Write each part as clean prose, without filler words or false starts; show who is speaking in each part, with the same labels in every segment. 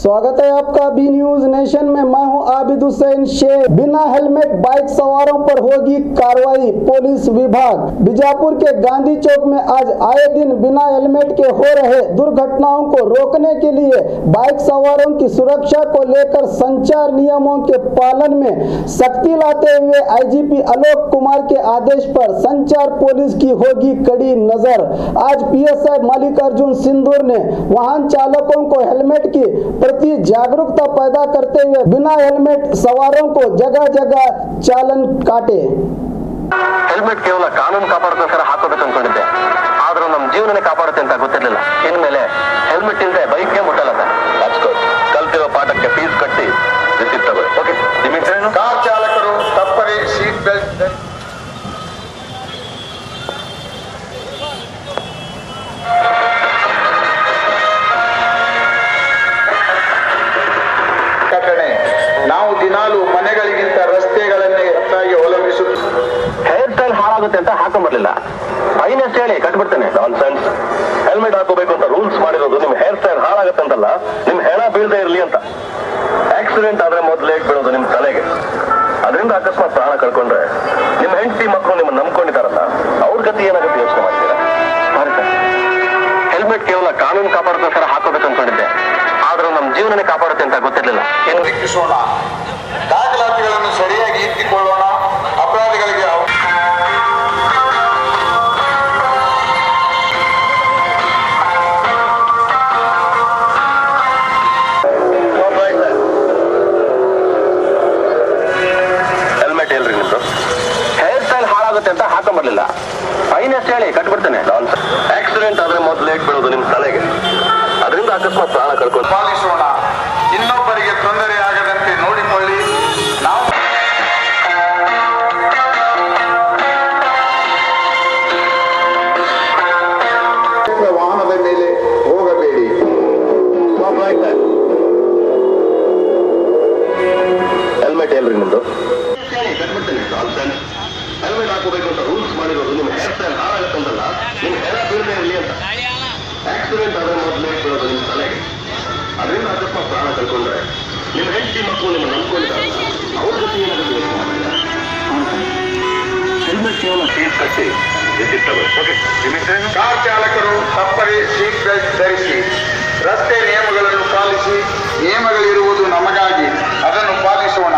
Speaker 1: स्वागत है आपका बी न्यूज नेशन में। मैं हूं आबिद हुसैन शेख। बिना हेलमेट बाइक सवारों पर होगी कार्रवाई। पुलिस विभाग बीजापुर के गांधी चौक में आज आए दिन बिना हेलमेट के हो रहे दुर्घटनाओं को रोकने के लिए बाइक सवारों की सुरक्षा को लेकर संचार नियमों के पालन में सख्ती लाते हुए आईजीपी आलोक कुमार के आदेश पर संचार पुलिस की होगी कड़ी नजर। आज पीएसआई मल्लिकार्जुन सिंदूर ने वाहन चालकों को हेलमेट की प्रति जागरूकता पैदा करते हुए बिना हेलमेट सवारों को जगह जगह चालन काटे।
Speaker 2: ಹೆಲ್ಮೆಟ್ ಕೇವಲ ಕಾನೂನು ಕಾಪಾಡೋದಕ್ಕೋಸ್ಕರ ಹಾಕೋಬೇಕು ಅನ್ಕೊಂಡಿದ್ದೆ, ಆದ್ರೂ ನಮ್ಮ ಜೀವನನೇ ಕಾಪಾಡುತ್ತೆ ಅಂತ ಗೊತ್ತಿರಲಿಲ್ಲ. ಇನ್ಮೇಲೆ ಹೆಲ್ಮೆಟ್ ಇಲ್ಲದೆ ಬೈಕ್ಗೆ ಮುಟ್ಟಲ್ಲ ಸರ್. ಕಲ್ತಿರೋ ಪಾಠಕ್ಕೆ ಫೀಸ್ ಕಟ್ಟಿ ರಿಸಿಪ್ಟ್ ತಗೊಳ್ಳಿ. ಓಕೆ,
Speaker 3: ಕಾರ್ ಚಾಲಕರು ತಪ್ಪದೆ ಸೀಟ್ ಬೆಲ್ಟ್ ನಾವು ದಿನಾಲು ಮನೆಗಳಿಗಿಂತ ರಸ್ತೆಗಳನ್ನೇ ಹೆಚ್ಚಾಗಿ ಅವಲಂಬಿಸುತ್ತೇವೆ.
Speaker 2: ಹೇರ್ ಸ್ಟೈಲ್ ಹಾಳಾಗುತ್ತೆ ಅಂತ ಹಾಕೊಂಡ್ಬರ್ಲಿಲ್ಲ, ಫೈನ್ ಎಷ್ಟು ಹೇಳಿ ಕಟ್ಬಿಡ್ತೇನೆ. ನಾನ್ಸೆನ್ಸ್. ಹೆಲ್ಮೆಟ್ ಹಾಕೋಬೇಕು ಅಂತ ರೂಲ್ಸ್ ಮಾಡಿರೋದು ನಿಮ್ ಹೇರ್ ಸ್ಟೈಲ್ ಹಾಳಾಗುತ್ತೆ ಅಂತಲ್ಲ, ನಿಮ್ ಹೆಣ ಬೀಳದೆ ಇರ್ಲಿ ಅಂತ. ಆಕ್ಸಿಡೆಂಟ್ ಆದ್ರೆ ಮೊದಲೇ ಬೀಳೋದು ನಿಮ್ ತಲೆಗೆ. ಅದರಿಂದ ಅಕಸ್ಮಾತ್ ಪ್ರಾಣ ಕಳ್ಕೊಂಡ್ರೆ ನಿಮ್ ಹೆಂಡತಿ ಮಕ್ಕಳು ನಿಮ್ಮನ್ನ ನಂಬ್ಕೊಂಡಿದಾರಲ್ಲ, ಅವ್ರ ಗತಿ ಏನಾಗುತ್ತೆ ಯೋಚನೆ ಮಾಡ್ತೀರಾ? ಹೆಲ್ಮೆಟ್ ಕೇವಲ ಕಾನೂನು ಕಾಪಾಡೋದಕ್ಕೋಸ್ಕರ ಹಾಕೋಬೇಕು ಅನ್ಕೊಂಡಿದ್ದೆ, ಆದ್ರೂ ನಮ್ಮ ಜೀವನನೇ ಕಾಪಾಡುತ್ತೆ ಅಂತ ಗೊತ್ತಿರಲಿಲ್ಲ.
Speaker 3: ವೀಕ್ಷಿಸೋಣ, ದಾಖಲಾತಿಗಳನ್ನು ಸರಿಯಾಗಿ ಇಟ್ಟುಕೊಳ್ಳೋಣ, ಅಪರಾಧಿಗಳಿಗೆ
Speaker 2: ಹೆಲ್ಮೆಟ್ ಎಲ್ರಿ ನಿಮ್ದು? ಹೇರ್ ಸ್ಟೈಲ್ ಹಾಳಾಗುತ್ತೆ ಅಂತ ಹಾಕೊಂಡ್ಬರ್ಲಿಲ್ಲ, ಫೈನ್ ಎಷ್ಟು ಹೇಳಿ ಕಟ್ಬಿಡ್ತೇನೆ. ಆಕ್ಸಿಡೆಂಟ್ ಆದ್ರೆ ಮೊದಲೇ ಬೀಳೋದು ನಿಮ್ ತಲೆಗೆ. ಅದರಿಂದ ಅಕಸ್ಮಾತ್ ಪ್ರಾಣ ಕಳ್ಕೊಂಡು
Speaker 3: ಪಾಲಿಸೋಣ, ಇನ್ನೊಬ್ಬರಿಗೆ ತೊಂದರೆ ಆಗದಂತೆ ನೋಡಿಕೊಳ್ಳಿ. ನಾವು ವಾಹನದ ಮೇಲೆ ಹೋಗಬೇಡಿ.
Speaker 2: ಹೆಲ್ಮೆಟ್ ಎಲ್ರಿ ನಿಮ್ದು? ಹೆಲ್ಮೆಟ್ ಹಾಕೋಬೇಕು ಅಂತ ರೂಲ್ಸ್ ಮಾಡಿರೋದು ನಿಮ್ ಹೇರ್ ಸ್ಟೈಲ್ ಹಾಳಾಗುತ್ತೆ ಅಂತಲ್ಲ, ನಿಮ್ ಹೆಣ ಬೀಳದೆ ಇರಲಿ ಅಂತ. ಆಕ್ಸಿಡೆಂಟ್ ಆದ್ರೆ ಮೊದಲೇ ಬೀಳೋದು ನಿಮ್ ತಲೆಗೆ. ಅದರಿಂದ ಅಕಸ್ಮಾತ್ ಪ್ರಾಣ ಕಳ್ಕೊಂಡ್ರೆ ನಿಮ್ ಹೆಂಡತಿ ಮಕ್ಕಳು ನಿಮ್ಮ ನಂಬ್ಕೊಂಡಿದ್ದಾರಲ್ಲ, ಅವ್ರ ಜೊತೆ ಏನಾಗುತ್ತೆ ಯೋಚನೆ ಮಾಡಿಲ್ಲ. ಹೆಲ್ಮೆಟ್ ಕೇವಲ ಫೀಸ್ ಕಟ್ಟಿ ರಿಸಿಪ್ಟ್ ತಗೊಳ್ಳಿ. ಓಕೆ,
Speaker 3: ಕಾರ್ ಚಾಲಕರು ತಪ್ಪದೆ ಸೀಟ್ ಬೆಲ್ಟ್ ಧರಿಸಿ, ರಸ್ತೆ ನಿಯಮಗಳನ್ನು ಪಾಲಿಸಿ. ನಿಯಮಗಳಿರುವುದು ನಮಗಾಗಿ, ಅದನ್ನು ಪಾಲಿಸೋಣ.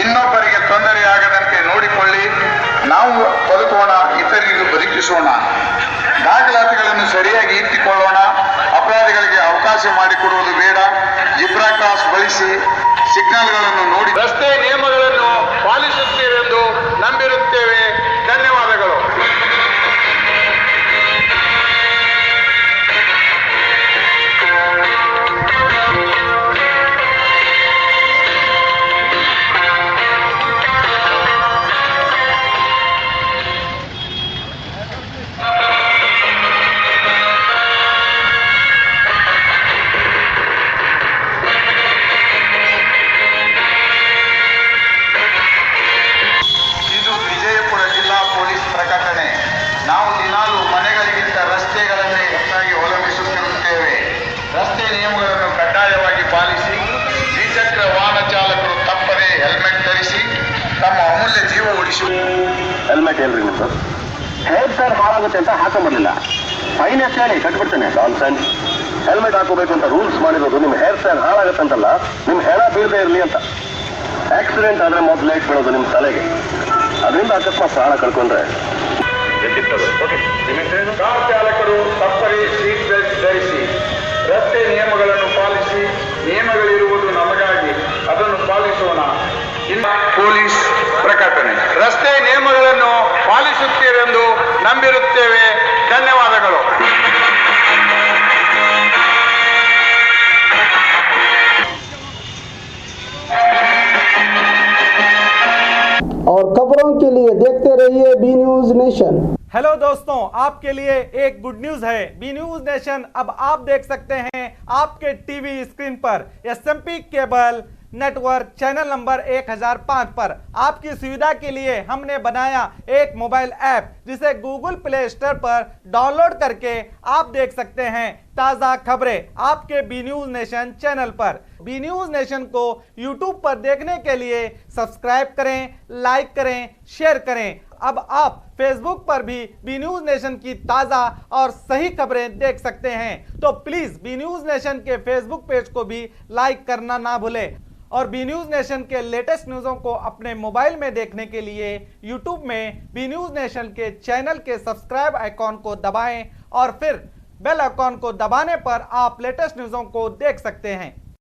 Speaker 3: ಇನ್ನೊಬ್ಬರಿಗೆ ತೊಂದರೆ ಆಗದಂತೆ ನೋಡಿಕೊಳ್ಳಿ. ನಾವು ಬದುಕೋಣ, ಇತರರಿಗೆ ಬದುಕಿಸೋಣ. ದಾಖಲಾತಿಗಳನ್ನು ಸರಿಯಾಗಿ ಇಟ್ಟುಕೊಳ್ಳೋಣ, ಅಪರಾಧಿಗಳಿಗೆ ಅವಕಾಶ ಮಾಡಿಕೊಡುವುದು ಬೇಡ. ಜಿಬ್ರಾ ಕ್ರಾಸ್ ಬಳಸಿ, ಸಿಗ್ನಲ್ಗಳನ್ನು ನೋಡಿ ರಸ್ತೆ ನಿಯಮಗಳನ್ನು ಪಾಲಿಸುತ್ತೇವೆಂದು ನಂಬಿರುತ್ತೇವೆ. ಧನ್ಯವಾದಗಳು. ನಾವು ದಿನಾಲು ಮನೆಗಳಿಗಿಂತ ರಸ್ತೆಗಳನ್ನೇ ಹೆಚ್ಚಾಗಿ ಅವಲಂಬಿಸುತ್ತಿರುತ್ತೇವೆ. ರಸ್ತೆ ನಿಯಮಗಳನ್ನು ಕಡ್ಡಾಯವಾಗಿ ಪಾಲಿಸಿ. ದ್ವಿಚಕ್ರ ವಾಹನ ಚಾಲಕರು ತಪ್ಪದೆ ಹೆಲ್ಮೆಟ್ ಧರಿಸಿ, ತಮ್ಮ ಅಮೂಲ್ಯ ಜೀವ ಉಳಿಸಿ.
Speaker 2: ಹೆಲ್ಮೆಟ್ ಎಲ್ರಿ ನಿಮ್ದು? ಹೇರ್ ಸ್ಟೈಲ್ ಹಾಳಾಗುತ್ತೆ ಅಂತ ಹಾಕೊಂಡ್ಬರ್ಲಿಲ್ಲ, ಫೈನ್ ಎಷ್ಟು ಹೇಳಿ ಕಟ್ಬಿಡ್ತೇನೆ. ನಾನ್ಸೆನ್ಸ್. ಹೆಲ್ಮೆಟ್ ಹಾಕೋಬೇಕು ಅಂತ ರೂಲ್ಸ್ ಮಾಡಿರೋದು ನಿಮ್ ಹೇರ್ ಸ್ಟೈಲ್ ಹಾಳಾಗುತ್ತೆ ಅಂತಲ್ಲ, ನಿಮ್ ಹೆಣ ಬೀಳದೆ ಇರಲಿ ಅಂತ. ಆಕ್ಸಿಡೆಂಟ್ ಆದ್ರೆ ಮೊದಲೇ ಬೀಳೋದು ನಿಮ್ ತಲೆಗೆ. ಅದರಿಂದ ಅಕಸ್ಮಾತ್ ಪ್ರಾಣ ಕಳ್ಕೊಂಡ್ರೆ
Speaker 3: ಕಾರ್ ಚಾಲಕರು ತಪ್ಪದೆ ಸೀಟ್ ಬೆಲ್ಟ್ ಧರಿಸಿ, ರಸ್ತೆ ನಿಯಮಗಳನ್ನು ಪಾಲಿಸಿ. ನಿಯಮಗಳಿರುವುದು ನಮಗಾಗಿ, ಅದನ್ನು ಪಾಲಿಸೋಣ. ಪೊಲೀಸ್ ಪ್ರಕಟಣೆ. ರಸ್ತೆ ನಿಯಮಗಳನ್ನು ಪಾಲಿಸುತ್ತೇವೆಂದು ನಂಬಿರುತ್ತೇವೆ. ಧನ್ಯವಾದಗಳು.
Speaker 1: और खबरों के लिए देखते रहिए बी न्यूज नेशन।
Speaker 4: हेलो दोस्तों, आपके लिए एक गुड न्यूज है। बी न्यूज नेशन अब आप देख सकते हैं आपके टीवी स्क्रीन पर SMP cable, network channel number 1005 पर। आपकी सुविधा के लिए हमने बनाया एक मोबाइल ऐप जिसे गूगल प्ले स्टोर पर डाउनलोड करके आप देख सकते हैं ताजा खबरें आपके बी न्यूज नेशन चैनल पर। बी न्यूज नेशन को यूट्यूब पर देखने के लिए सब्सक्राइब करें, लाइक करें, शेयर करें। अब आप फेसबुक पर भी बी न्यूज नेशन की ताजा और सही खबरें देख सकते हैं। तो प्लीज बी न्यूज नेशन के फेसबुक पेज को भी लाइक करना ना भूलें। और बी न्यूज नेशन के लेटेस्ट न्यूज़ों को अपने मोबाइल में देखने के लिए यूट्यूब में बी न्यूज नेशन के चैनल के सब्सक्राइब आइकॉन को दबाएं और फिर बेल आइकॉन को दबाने पर आप लेटेस्ट न्यूज़ों को देख सकते हैं।